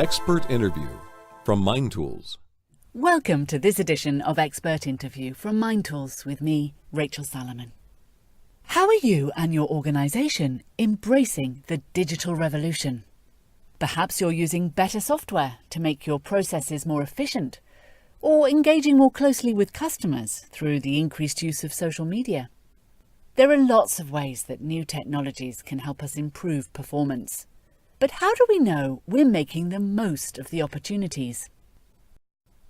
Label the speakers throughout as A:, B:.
A: Expert Interview from Mindtools.
B: Welcome to this edition of Expert Interview from Mindtools with me, Rachel Salomon. How are you and your organisation embracing the digital revolution? Perhaps you're using better software to make your processes more efficient, or engaging more closely with customers through the increased use of social media. There are lots of ways that new technologies can help us improve performance. But how do we know we're making the most of the opportunities?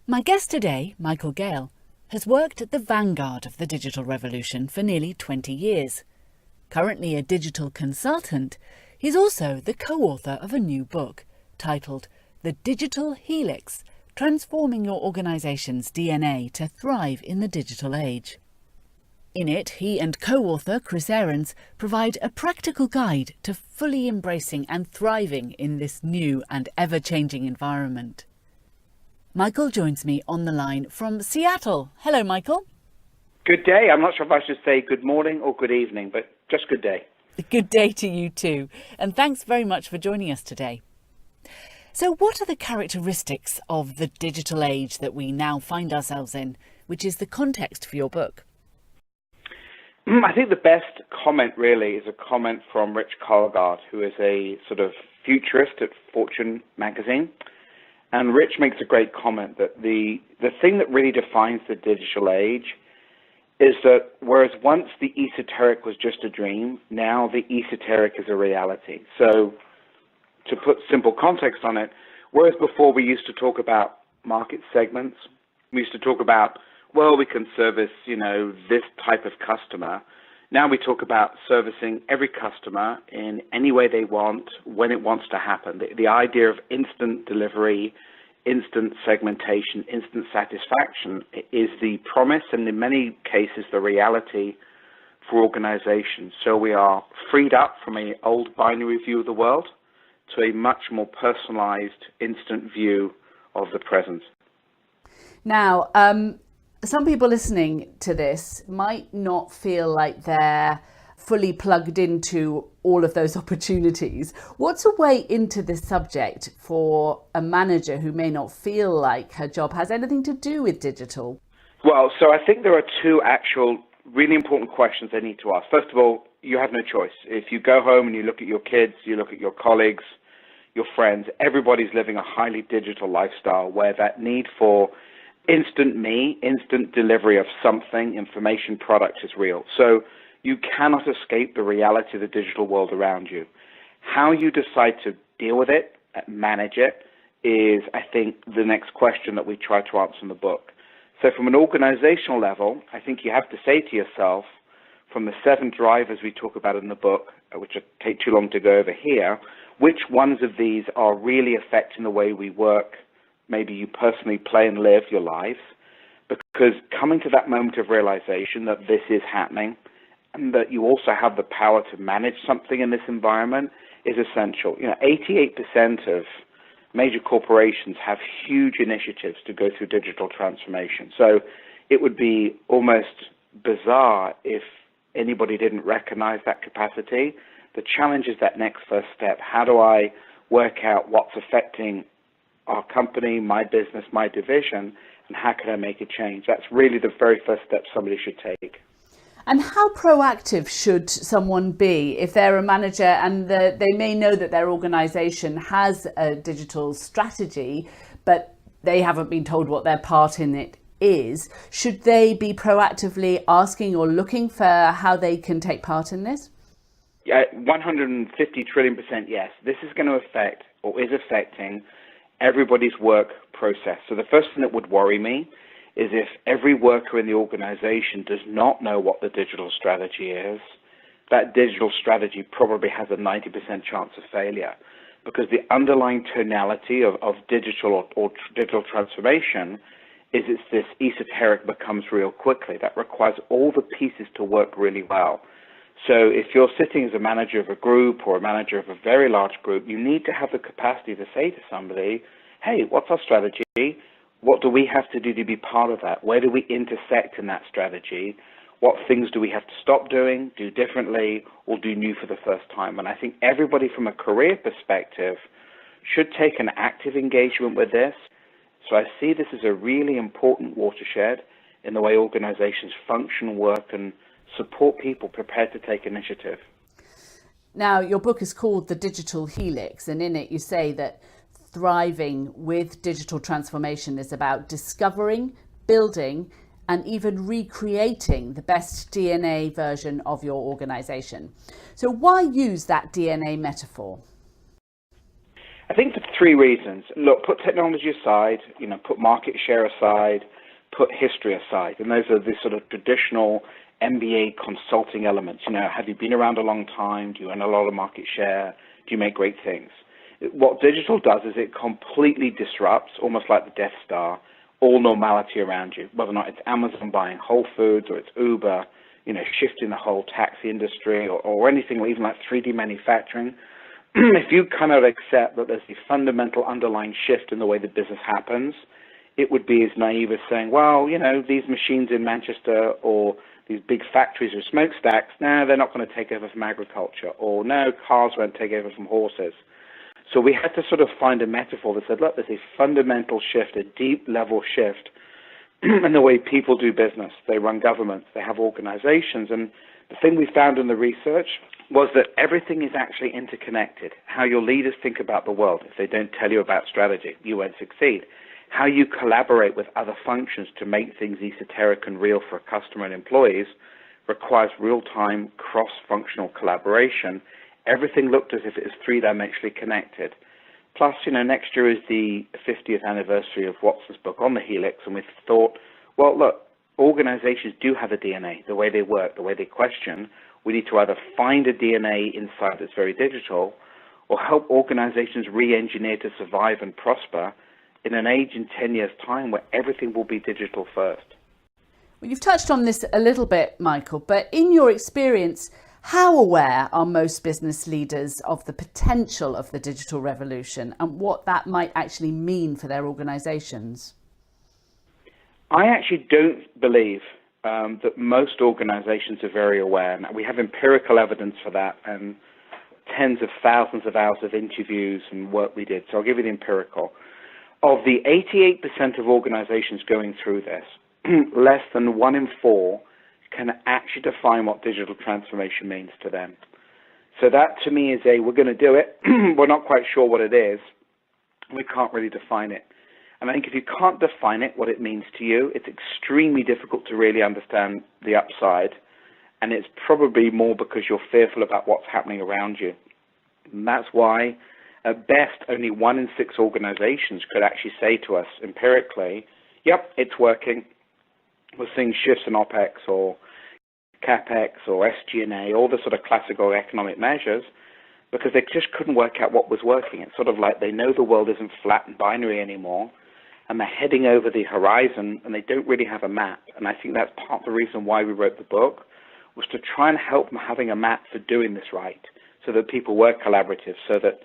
B: My guest today, Michael Gale, has worked at the vanguard of the digital revolution for nearly 20 years. Currently a digital consultant, he's also the co-author of a new book titled The Digital Helix, Transforming Your Organization's DNA to Thrive in the Digital Age. In it, he and co-author Chris Ahrens provide a practical guide to fully embracing and thriving in this new and ever-changing environment. Michael joins me on the line from Seattle. Hello, Michael.
C: Good day. I'm not sure if I should say good morning or good evening, but just good day.
B: Good day to you too. And thanks very much for joining us today. So what are the characteristics of the digital age that we now find ourselves in, which is the context for your book?
C: I think the best comment really is a comment from Rich Colgard, who is a sort of futurist at Fortune magazine. And Rich makes a great comment that the thing that really defines the digital age is that whereas once the esoteric was just a dream, now the esoteric is a reality. So to put simple context on it, whereas before we used to talk about market segments, we used to talk about, well, we can service, this type of customer. Now we talk about servicing every customer in any way they want, when it wants to happen. The idea of instant delivery, instant segmentation, instant satisfaction is the promise and in many cases the reality for organizations. So we are freed up from an old binary view of the world to a much more personalized, instant view of the present.
B: Now, some people listening to this might not feel like they're fully plugged into all of those opportunities. What's a way into this subject for a manager who may not feel like her job has anything to do with digital?
C: Well, so I think there are two actual really important questions they need to ask. First of all, you have no choice. If you go home and you look at your kids, you look at your colleagues, your friends, everybody's living a highly digital lifestyle where that need for instant delivery of something, information, product is real. So you cannot escape the reality of the digital world around you. How you decide to deal with it, manage it, is, I think, the next question that we try to answer in the book. So from an organizational level, I think you have to say to yourself, from the 7 drivers we talk about in the book, which would take too long to go over here, which ones of these are really affecting the way we work, maybe you personally play and live your lives, because coming to that moment of realization that this is happening and that you also have the power to manage something in this environment is essential. 88% of major corporations have huge initiatives to go through digital transformation. So it would be almost bizarre if anybody didn't recognize that capacity. The challenge is that next first step. How do I work out what's affecting our company, my business, my division, and how can I make a change? That's really the very first step somebody should take.
B: And how proactive should someone be if they're a manager and they may know that their organization has a digital strategy, but they haven't been told what their part in it is? Should they be proactively asking or looking for how they can take part in this?
C: Yeah, 150 trillion% yes. This is going to affect or is affecting everybody's work process. So the first thing that would worry me is if every worker in the organization does not know what the digital strategy is, that digital strategy probably has a 90% chance of failure, because the underlying tonality of digital or digital transformation is it's this esoteric becomes real quickly. That requires all the pieces to work really well. So if you're sitting as a manager of a group or a manager of a very large group, you need to have the capacity to say to somebody, hey, what's our strategy? What do we have to do to be part of that? Where do we intersect in that strategy? What things do we have to stop doing, do differently, or do new for the first time? And I think everybody from a career perspective should take an active engagement with this. So I see this as a really important watershed in the way organizations function, work, and support people prepared to take initiative.
B: Now, your book is called The Digital Helix, and in it you say that thriving with digital transformation is about discovering, building, and even recreating the best DNA version of your organization. So why use that DNA metaphor?
C: I think for three reasons. Look, put technology aside, put market share aside, put history aside. And those are the sort of traditional MBA consulting elements. Have you been around a long time? Do you own a lot of market share? Do you make great things? What digital does is it completely disrupts, almost like the Death Star, all normality around you, whether or not it's Amazon buying Whole Foods or it's Uber, shifting the whole taxi industry or anything, or even like 3D manufacturing. If you kind of accept that there's a fundamental underlying shift in the way the business happens, it would be as naive as saying, well, these machines in Manchester or these big factories or smokestacks, no, they're not going to take over from agriculture, or no, cars won't take over from horses. So we had to sort of find a metaphor that said, look, there's a fundamental shift, a deep level shift in the way people do business. They run governments, they have organizations. And the thing we found in the research was that everything is actually interconnected. How your leaders think about the world. If they don't tell you about strategy, you won't succeed. How you collaborate with other functions to make things esoteric and real for a customer and employees requires real-time cross-functional collaboration. Everything looked as if it was three-dimensionally connected. Plus, next year is the 50th anniversary of Watson's book on the Helix, and we thought, well, look, organizations do have a DNA, the way they work, the way they question. We need to either find a DNA inside that's very digital or help organizations re-engineer to survive and prosper in an age in 10 years' time where everything will be digital first.
B: Well, you've touched on this a little bit, Michael, but in your experience, how aware are most business leaders of the potential of the digital revolution and what that might actually mean for their organizations?
C: I actually don't believe that most organizations are very aware. Now, we have empirical evidence for that and tens of thousands of hours of interviews and work we did. So I'll give you the empirical. Of the 88% of organizations going through this, less than 1 in 4 can actually define what digital transformation means to them. So that to me is we're going to do it, we're not quite sure what it is, we can't really define it. And I think if you can't define it, what it means to you, it's extremely difficult to really understand the upside, and it's probably more because you're fearful about what's happening around you. And that's why, at best, only 1 in 6 organizations could actually say to us empirically, yep, it's working. We're seeing shifts in OPEX or CAPEX or SG&A, all the sort of classical economic measures, because they just couldn't work out what was working. It's sort of like they know the world isn't flat and binary anymore, and they're heading over the horizon, and they don't really have a map. And I think that's part of the reason why we wrote the book, was to try and help them having a map for doing this right, so that people were collaborative, so that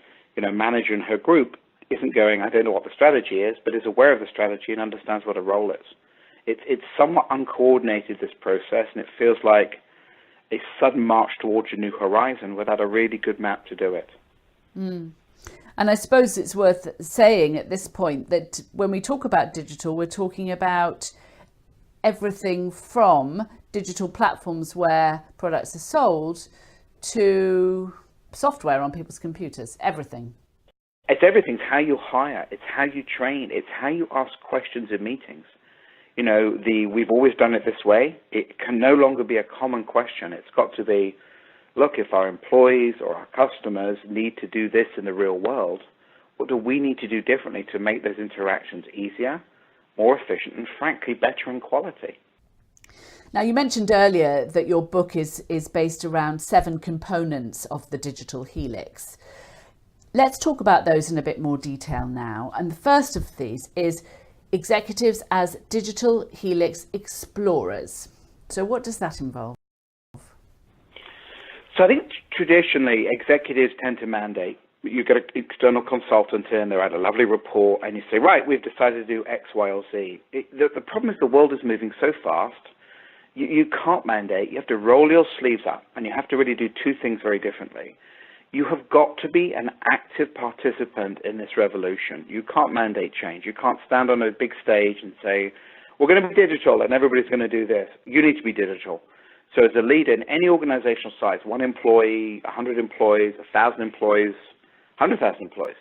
C: manager in her group isn't going, I don't know what the strategy is, but is aware of the strategy and understands what a role is. It's somewhat uncoordinated, this process, and it feels like a sudden march towards a new horizon without a really good map to do it.
B: Mm. And I suppose it's worth saying at this point that when we talk about digital, we're talking about everything from digital platforms where products are sold to software on people's computers, everything.
C: It's everything. It's how you hire. It's how you train. It's how you ask questions in meetings. We've always done it this way. It can no longer be a common question. It's got to be, look, if our employees or our customers need to do this in the real world, what do we need to do differently to make those interactions easier, more efficient, and frankly, better in quality?
B: Now, you mentioned earlier that your book is based around 7 components of the Digital Helix. Let's talk about those in a bit more detail now. And the first of these is executives as Digital Helix explorers. So what does that involve?
C: So I think traditionally executives tend to mandate. You get an external consultant in, they write a lovely report, and you say, right, we've decided to do X, Y, or Z. The problem is the world is moving so fast, you can't mandate. You have to roll your sleeves up, and you have to really do 2 things very differently. You have got to be an active participant in this revolution. You can't mandate change. You can't stand on a big stage and say, we're going to be digital and everybody's going to do this. You need to be digital. So as a leader in any organizational size, 1 employee, 100 employees, 1,000 employees, 100,000 employees,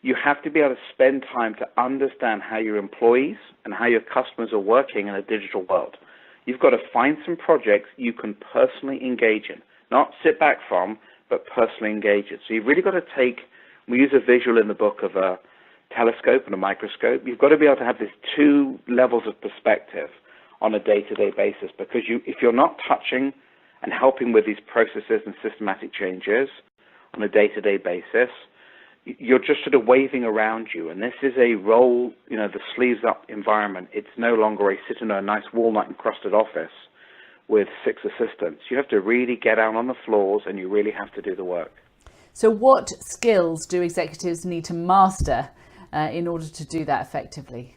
C: you have to be able to spend time to understand how your employees and how your customers are working in a digital world. You've got to find some projects you can personally engage in, not sit back from, but personally engage in. So you've really got to take, we use a visual in the book of a telescope and a microscope. You've got to be able to have these 2 levels of perspective on a day-to-day basis, because if you're not touching and helping with these processes and systematic changes on a day-to-day basis, you're just sort of waving around you. And this is a roll, the sleeves-up environment. It's no longer a sit in a nice walnut-encrusted office with 6 assistants. You have to really get out on the floors and you really have to do the work.
B: So what skills do executives need to master in order to do that effectively?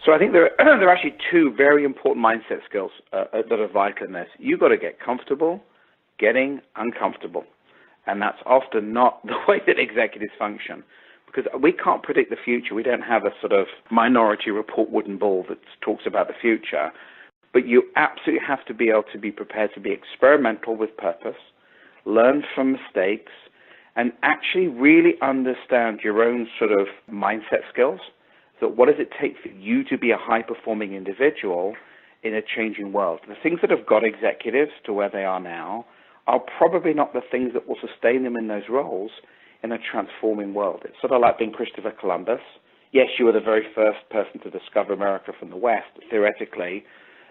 C: So I think there are actually 2 very important mindset skills that are vital in this. You've got to get comfortable getting uncomfortable. And that's often not the way that executives function, because we can't predict the future. We don't have a sort of Minority Report wooden ball that talks about the future. But you absolutely have to be able to be prepared to be experimental with purpose, learn from mistakes, and actually really understand your own sort of mindset skills. So what does it take for you to be a high-performing individual in a changing world? The things that have got executives to where they are now are probably not the things that will sustain them in those roles in a transforming world. It's sort of like being Christopher Columbus. Yes, you were the very first person to discover America from the West, theoretically,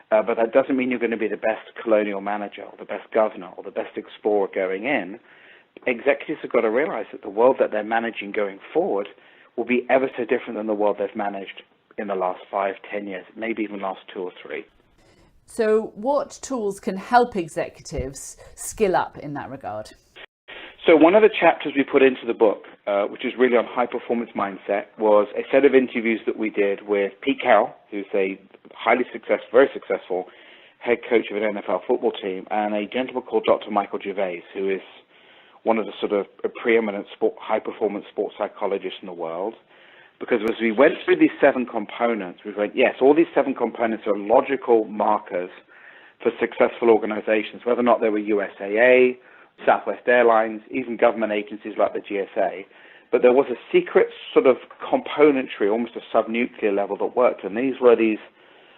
C: but that doesn't mean you're going to be the best colonial manager or the best governor or the best explorer going in. Executives have got to realize that the world that they're managing going forward will be ever so different than the world they've managed in the last 5, 10 years, maybe even last 2 or 3.
B: So what tools can help executives skill up in that regard?
C: So one of the chapters we put into the book, which is really on high-performance mindset, was a set of interviews that we did with Pete Carroll, who's a very successful head coach of an NFL football team, and a gentleman called Dr. Michael Gervais, who is one of the sort of preeminent high-performance sports psychologists in the world. Because as we went through these 7 components, we went, yes, all these 7 components are logical markers for successful organizations, whether or not they were USAA, Southwest Airlines, even government agencies like the GSA. But there was a secret sort of componentry, almost a sub-nuclear level that worked. And these were these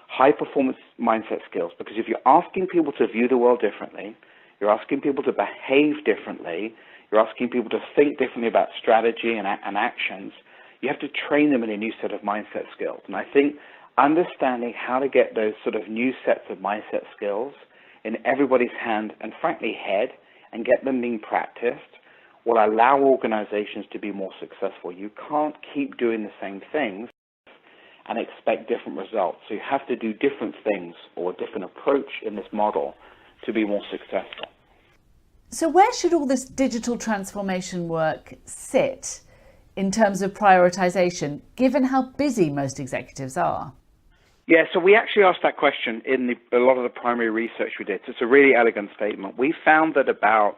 C: high-performance mindset skills. Because if you're asking people to view the world differently, you're asking people to behave differently, you're asking people to think differently about strategy and actions, you have to train them in a new set of mindset skills. And I think understanding how to get those sort of new sets of mindset skills in everybody's hand and, frankly, head, and get them being practiced will allow organizations to be more successful. You can't keep doing the same things and expect different results. So you have to do different things or a different approach in this model to be more successful.
B: So where should all this digital transformation work sit in terms of prioritization, given how busy most executives are?
C: Yeah, so we actually asked that question in a lot of the primary research we did. So it's a really elegant statement. We found that about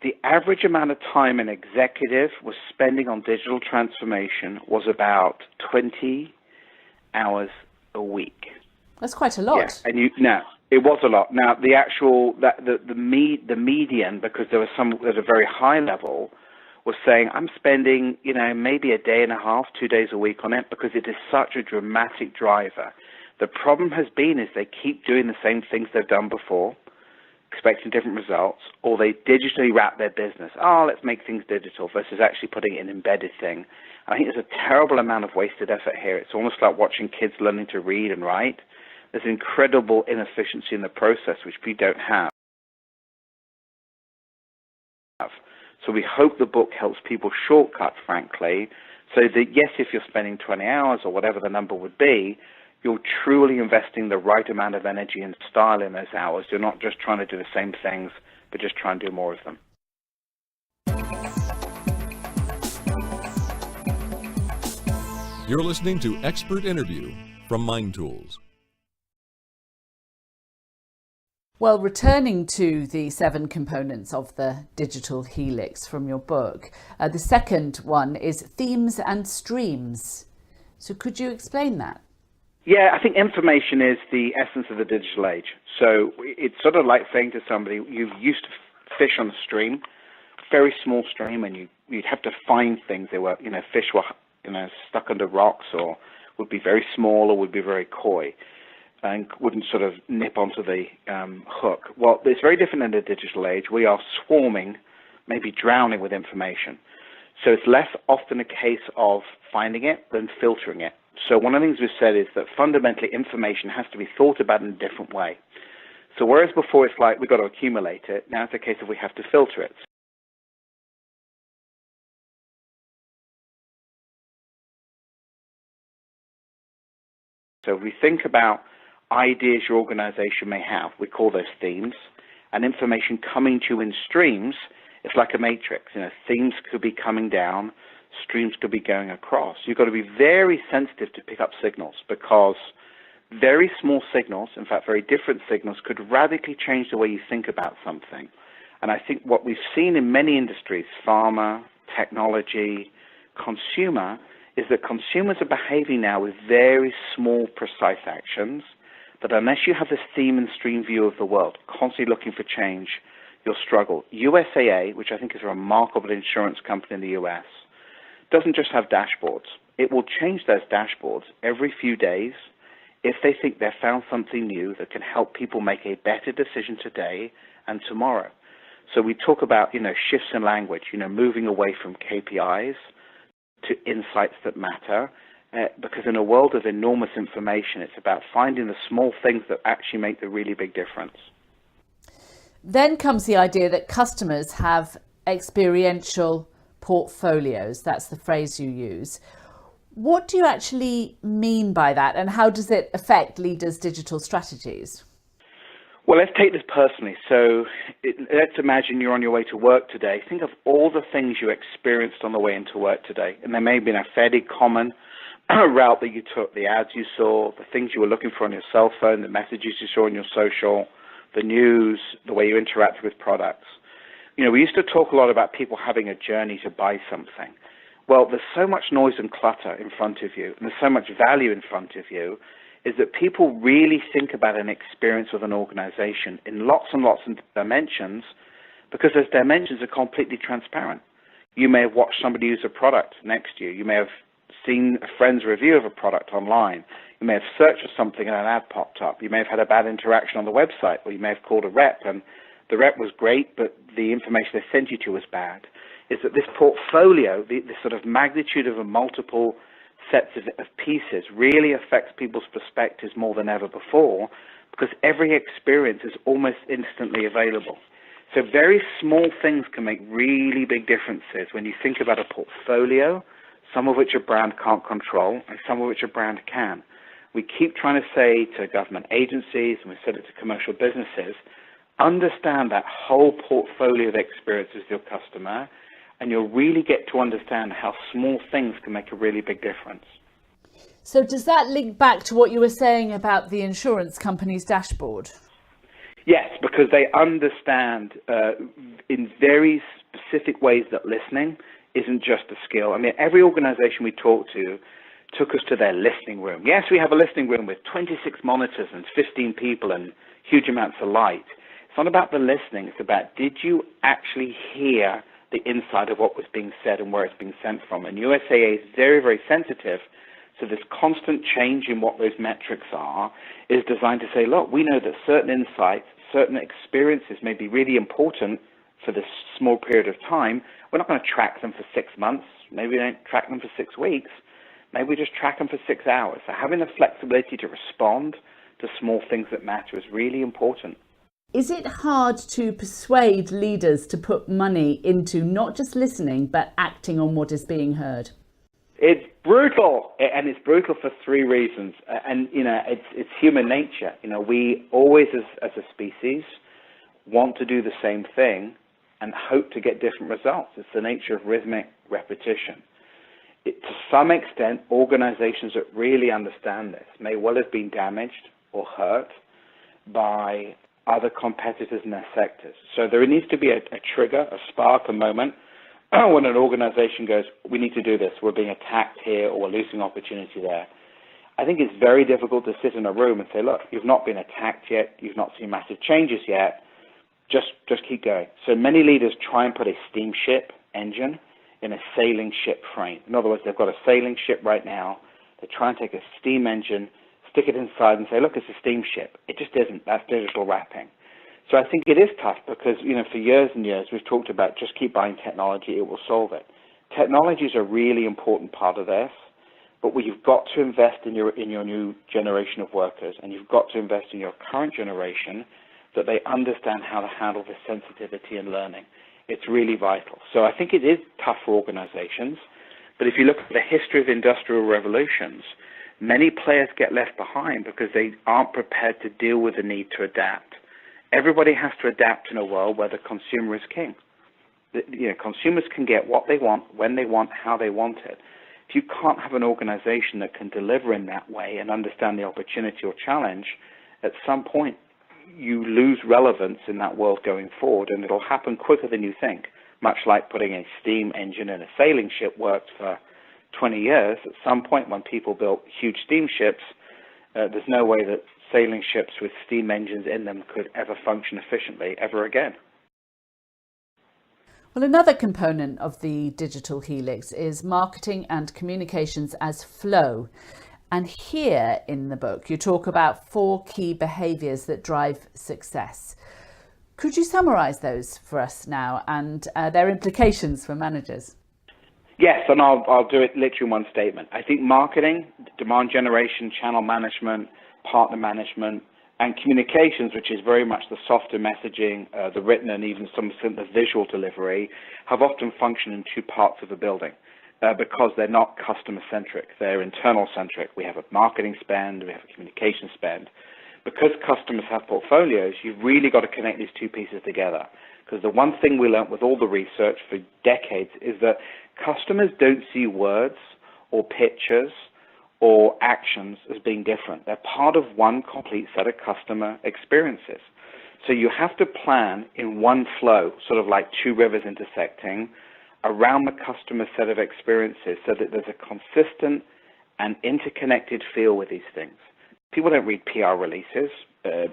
C: the average amount of time an executive was spending on digital transformation was about 20 hours a week.
B: That's quite a lot.
C: Yeah, and it was a lot. Now, the median, because there was some at a very high level, was saying, I'm spending, maybe a day and a half, 2 days a week on it because it is such a dramatic driver. The problem has been is they keep doing the same things they've done before, expecting different results, or they digitally wrap their business. Let's make things digital versus actually putting it in an embedded thing. And I think there's a terrible amount of wasted effort here. It's almost like watching kids learning to read and write. There's incredible inefficiency in the process, which we don't have. So we hope the book helps people shortcut, frankly, so that, yes, if you're spending 20 hours or whatever the number would be, you're truly investing the right amount of energy and style in those hours. You're not just trying to do the same things, but just try and do more of them.
A: You're listening to Expert Interview from Mindtools.
B: Well, returning to the 7 components of the Digital Helix from your book, the second one is themes and streams. So could you explain that?
C: Yeah, I think information is the essence of the digital age. So it's sort of like saying to somebody, you used to fish on a stream, very small stream, and you'd have to find things. They were, fish were, stuck under rocks, or would be very small, or would be very coy, and wouldn't sort of nip onto the hook. Well, it's very different in the digital age. We are swarming, maybe drowning with information. So it's less often a case of finding it than filtering it. So one of the things we've said is that fundamentally information has to be thought about in a different way. So whereas before it's like we've got to accumulate it, now it's a case of we have to filter it. So if we think about ideas your organization may have, we call those themes, and information coming to you in streams, it's like a matrix. Themes could be coming down, streams could be going across. You've got to be very sensitive to pick up signals, because very small signals, in fact very different signals, could radically change the way you think about something. And I think what we've seen in many industries, pharma, technology, consumer, is that consumers are behaving now with very small, precise actions that unless you have this theme and stream view of the world, constantly looking for change, you'll struggle. USAA, which I think is a remarkable insurance company in the US, doesn't just have dashboards. It will change those dashboards every few days if they think they've found something new that can help people make a better decision today and tomorrow. So we talk about, shifts in language, moving away from KPIs to insights that matter, because in a world of enormous information, it's about finding the small things that actually make the really big difference.
B: Then comes the idea that customers have experiential portfolios. That's the phrase you use. What do you actually mean by that, and how does it affect leaders' digital strategies?
C: Well, let's take this personally. So let's imagine you're on your way to work today. Think of all the things you experienced on the way into work today. And there may have been a fairly common route that you took, the ads you saw, the things you were looking for on your cell phone, the messages you saw on your social, the news, the way you interacted with products. We used to talk a lot about people having a journey to buy something. Well, there's so much noise and clutter in front of you, and there's so much value in front of you, is that people really think about an experience with an organization in lots and lots of dimensions, because those dimensions are completely transparent. You may have watched somebody use a product next to you. You may have seen a friend's review of a product online. You may have searched for something and an ad popped up. You may have had a bad interaction on the website, or you may have called a rep and the rep was great, but the information they sent you to was bad. Is that this portfolio, the sort of magnitude of a multiple sets of pieces, really affects people's perspectives more than ever before, because every experience is almost instantly available. So very small things can make really big differences when you think about a portfolio, some of which a brand can't control and some of which a brand can. We keep trying to say to government agencies, and we said it to commercial businesses, understand that whole portfolio of experiences with your customer, and you'll really get to understand how small things can make a really big difference.
B: So does that link back to what you were saying about the insurance company's dashboard?
C: Yes, because they understand in very specific ways that listening isn't just a skill. I mean, every organization we talked to took us to their listening room. Yes, we have a listening room with 26 monitors and 15 people and huge amounts of light. It's not about the listening. It's about, did you actually hear the inside of what was being said and where it's being sent from? And USAA is very, very sensitive. So this constant change in what those metrics are is designed to say, look, we know that certain insights, certain experiences may be really important for this small period of time. We're not going to track them for 6 months. Maybe we don't track them for 6 weeks. Maybe we just track them for 6 hours. So having the flexibility to respond to small things that matter is really important.
B: Is it hard to persuade leaders to put money into not just listening, but acting on what is being heard?
C: It's brutal, and it's brutal for 3 reasons. And, it's human nature. We always, as a species, want to do the same thing and hope to get different results. It's the nature of rhythmic repetition. To some extent, organizations that really understand this may well have been damaged or hurt by other competitors in their sectors. So there needs to be a trigger, a spark, a moment when an organization goes, we need to do this, we're being attacked here or we're losing opportunity there. I think it's very difficult to sit in a room and say, look, you've not been attacked yet, you've not seen massive changes yet, just keep going. So many leaders try and put a steamship engine in a sailing ship frame. In other words, they've got a sailing ship right now, they try and take a steam engine, stick it inside and say, look, it's a steamship. It just isn't. That's digital wrapping. So I think it is tough because, for years and years we've talked about just keep buying technology, it will solve it. Technology is a really important part of this, but you've got to invest in your new generation of workers, and you've got to invest in your current generation that they understand how to handle the sensitivity and learning. It's really vital. So I think it is tough for organizations, but if you look at the history of industrial revolutions, many players get left behind because they aren't prepared to deal with the need to adapt. Everybody has to adapt in a world where the consumer is king. Consumers can get what they want, when they want, how they want it. If you can't have an organization that can deliver in that way and understand the opportunity or challenge, at some point you lose relevance in that world going forward, and it'll happen quicker than you think. Much like putting a steam engine in a sailing ship worked for 20 years, at some point when people built huge steamships, there's no way that sailing ships with steam engines in them could ever function efficiently ever again.
B: Well, another component of the Digital Helix is marketing and communications as flow. And here in the book, you talk about 4 key behaviours that drive success. Could you summarise those for us now and their implications for managers?
C: Yes, and I'll do it literally in one statement. I think marketing, demand generation, channel management, partner management, and communications, which is very much the softer messaging, the written and even some of the visual delivery, have often functioned in 2 parts of a building because they're not customer-centric, they're internal-centric. We have a marketing spend, we have a communication spend. Because customers have portfolios, you've really got to connect these 2 pieces together. Because the one thing we learned with all the research for decades is that customers don't see words or pictures or actions as being different. They're part of one complete set of customer experiences. So you have to plan in one flow, sort of like 2 rivers intersecting, around the customer set of experiences so that there's a consistent and interconnected feel with these things. People don't read PR releases.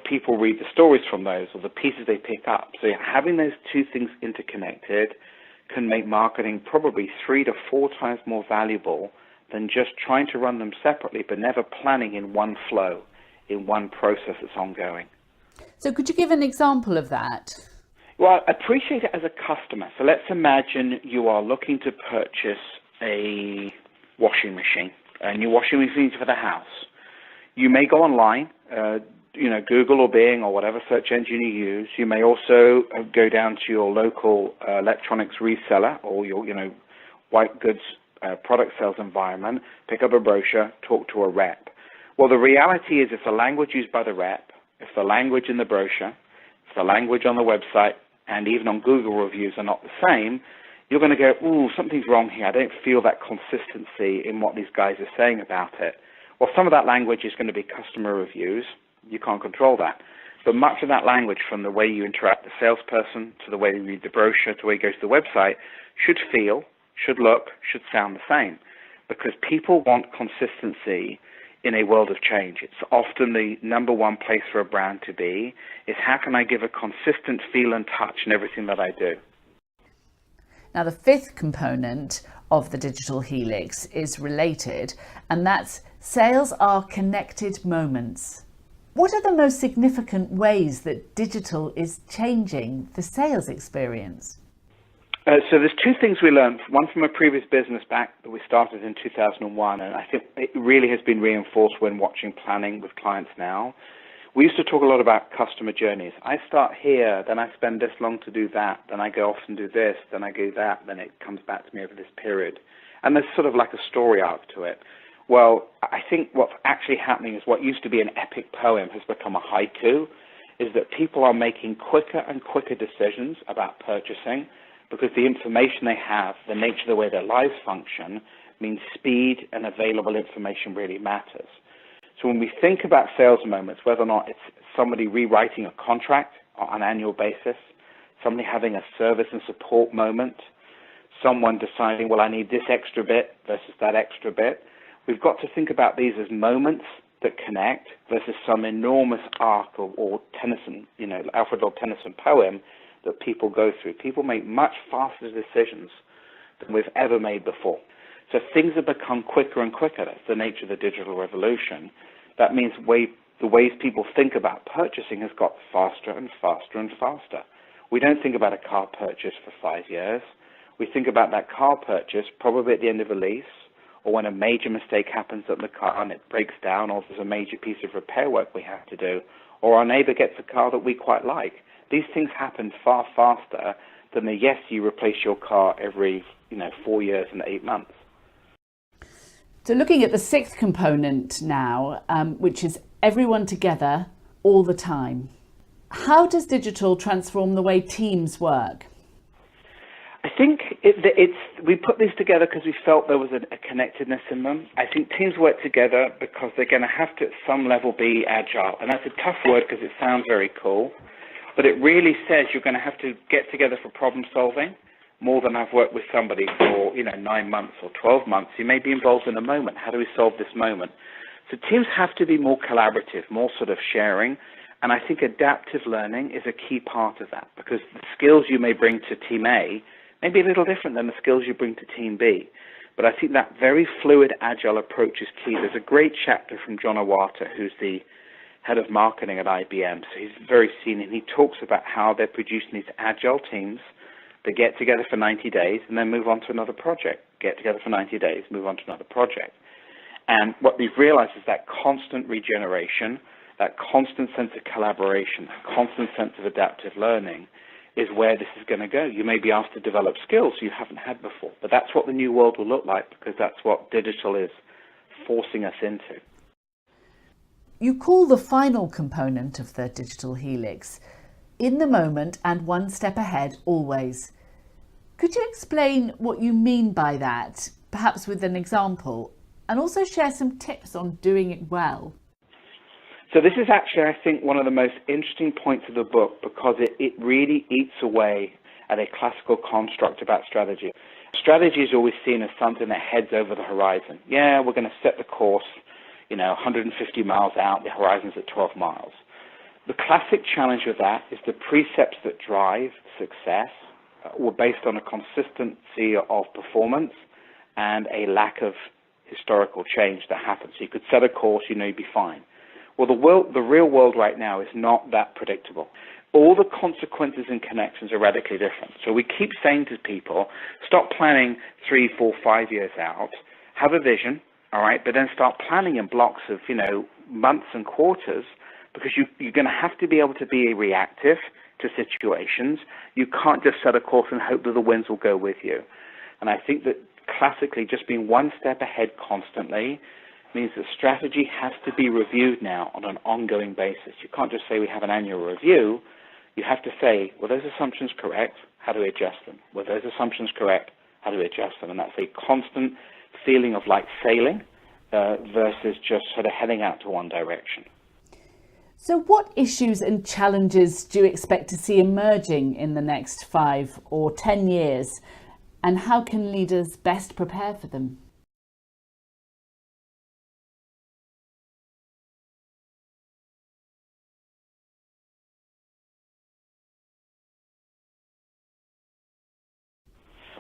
C: People read the stories from those or the pieces they pick up. So having those 2 things interconnected can make marketing probably 3 to 4 times more valuable than just trying to run them separately, but never planning in one flow, in one process that's ongoing.
B: So could you give an example of that?
C: Well, appreciate it as a customer. So let's imagine you are looking to purchase a washing machine, a new washing machine for the house. You may go online, Google or Bing or whatever search engine you use. You may also go down to your local electronics reseller or your, white goods product sales environment, pick up a brochure, talk to a rep. Well, the reality is if the language used by the rep, if the language in the brochure, if the language on the website, and even on Google reviews are not the same, you're going to go, ooh, something's wrong here. I don't feel that consistency in what these guys are saying about it. Well, some of that language is going to be customer reviews. You can't control that. But much of that language, from the way you interact with the salesperson to the way you read the brochure to the way you go to the website, should feel, should look, should sound the same. Because people want consistency in a world of change. It's often the number one place for a brand to be, is how can I give a consistent feel and touch in everything that I do.
B: Now, the 5th component of the Digital Helix is related, and that's sales are connected moments. What are the most significant ways that digital is changing the sales experience?
C: So there's 2 things we learned, one from a previous business back that we started in 2001, and I think it really has been reinforced when watching planning with clients now. We used to talk a lot about customer journeys. I start here, then I spend this long to do that, then I go off and do this, then I do that, then it comes back to me over this period. And there's sort of like a story arc to it. Well, I think what's actually happening is what used to be an epic poem has become a haiku, is that people are making quicker and quicker decisions about purchasing because the information they have, the nature of the way their lives function, means speed and available information really matters. So when we think about sales moments, whether or not it's somebody rewriting a contract on an annual basis, somebody having a service and support moment, someone deciding, well, I need this extra bit versus that extra bit, we've got to think about these as moments that connect versus some enormous arc or Tennyson, Alfred Lord Tennyson poem that people go through. People make much faster decisions than we've ever made before. So things have become quicker and quicker. That's the nature of the digital revolution. That means the ways people think about purchasing has got faster and faster and faster. We don't think about a car purchase for 5 years. We think about that car purchase probably at the end of a lease, or when a major mistake happens at the car and it breaks down, or there's a major piece of repair work we have to do, or our neighbor gets a car that we quite like. These things happen far faster than yes, you replace your car every 4 years and 8 months.
B: So looking at the sixth component now, which is everyone together all the time. How does digital transform the way teams work?
C: I think we put these together because we felt there was a connectedness in them. I think teams work together because they're going to have to, at some level, be agile. And that's a tough word because it sounds very cool. But it really says you're going to have to get together for problem solving more than I've worked with somebody for 9 months or 12 months. You may be involved in a moment. How do we solve this moment? So teams have to be more collaborative, more sort of sharing. And I think adaptive learning is a key part of that, because the skills you may bring to Team A may be a little different than the skills you bring to Team B. But I think that very fluid, agile approach is key. There's a great chapter from John Iwata, who's the head of marketing at IBM. So he's very senior, and he talks about how they're producing these agile teams that get together for 90 days and then move on to another project. Get together for 90 days, move on to another project. And what we've realized is that constant regeneration, that constant sense of collaboration, that constant sense of adaptive learning is where this is going to go. You may be asked to develop skills you haven't had before, but that's what the new world will look like, because that's what digital is forcing us into.
B: You call the final component of the digital helix in the moment and one step ahead always. Could you explain what you mean by that, perhaps with an example, and also share some tips on doing it well?
C: So this is actually, I think, one of the most interesting points of the book, because it really eats away at a classical construct about strategy. Strategy is always seen as something that heads over the horizon. Yeah, we're going to set the course, 150 miles out, the horizon's at 12 miles. The classic challenge with that is the precepts that drive success were based on a consistency of performance and a lack of historical change that happens. So you could set a course, you'd be fine. Well, the real world right now is not that predictable. All the consequences and connections are radically different. So we keep saying to people, stop planning 3, 4, 5 years out, have a vision, all right, but then start planning in blocks of, months and quarters, because you're going to have to be able to be reactive to situations. You can't just set a course and hope that the winds will go with you. And I think that classically just being one step ahead constantly means that strategy has to be reviewed now on an ongoing basis. You can't just say we have an annual review. You have to say, were those assumptions correct? How do we adjust them? Were those assumptions correct? How do we adjust them? And that's a constant feeling of like sailing versus just sort of heading out to one direction.
B: So what issues and challenges do you expect to see emerging in the next 5 or 10 years? And how can leaders best prepare for them?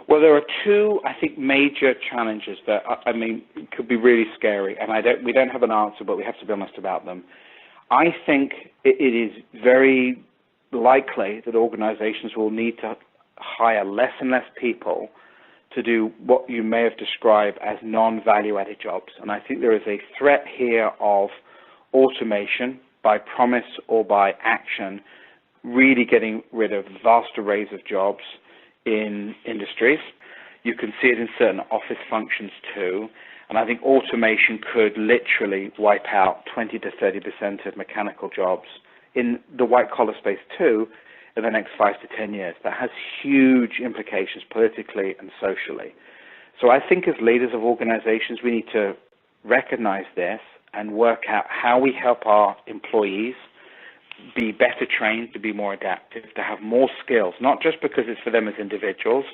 C: Well, there are two, I think, major challenges that, could be really scary, and we don't have an answer, but we have to be honest about them. I think it is very likely that organizations will need to hire less and less people to do what you may have described as non-value-added jobs. And I think there is a threat here of automation by promise or by action, really getting rid of vast arrays of jobs in industries. You can see it in certain office functions too. And I think automation could literally wipe out 20 to 30% of mechanical jobs in the white-collar space too in the next 5 to 10 years. That has huge implications politically and socially. So I think as leaders of organizations, we need to recognize this and work out how we help our employees be better trained, to be more adaptive, to have more skills, not just because it's for them as individuals,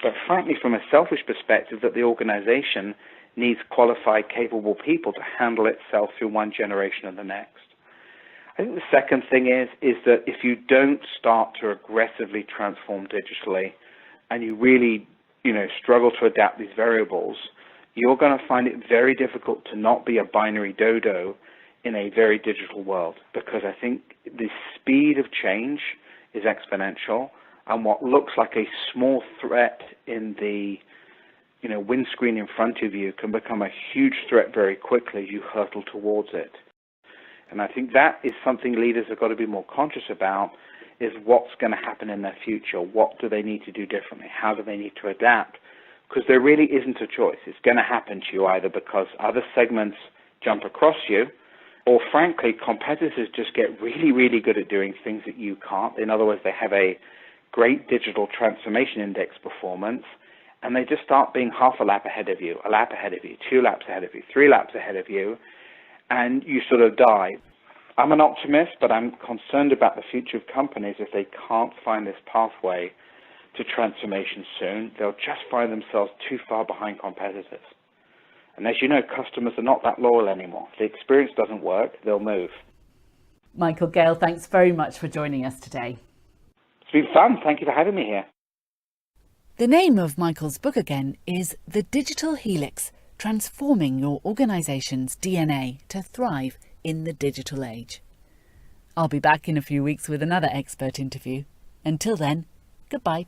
C: but frankly from a selfish perspective that the organization needs qualified, capable people to handle itself through one generation and the next. I think the second thing is that if you don't start to aggressively transform digitally and you really, struggle to adapt these variables, you're going to find it very difficult to not be a binary dodo in a very digital world, because I think the speed of change is exponential, and what looks like a small threat in the windscreen in front of you can become a huge threat very quickly as you hurtle towards it. And I think that is something leaders have got to be more conscious about, is what's going to happen in their future. What do they need to do differently? How do they need to adapt? Because there really isn't a choice. It's going to happen to you either because other segments jump across you, or frankly, competitors just get really, really good at doing things that you can't. In other words, they have a great digital transformation index performance, and they just start being half a lap ahead of you, a lap ahead of you, 2 laps ahead of you, 3 laps ahead of you, and you sort of die. I'm an optimist, but I'm concerned about the future of companies. If they can't find this pathway to transformation soon, they'll just find themselves too far behind competitors. And as you know, customers are not that loyal anymore. If the experience doesn't work, they'll move.
B: Michael Gale, thanks very much for joining us today.
C: It's been fun. Thank you for having me here.
B: The name of Michael's book again is The Digital Helix, Transforming Your Organization's DNA to Thrive in the Digital Age. I'll be back in a few weeks with another expert interview. Until then, goodbye.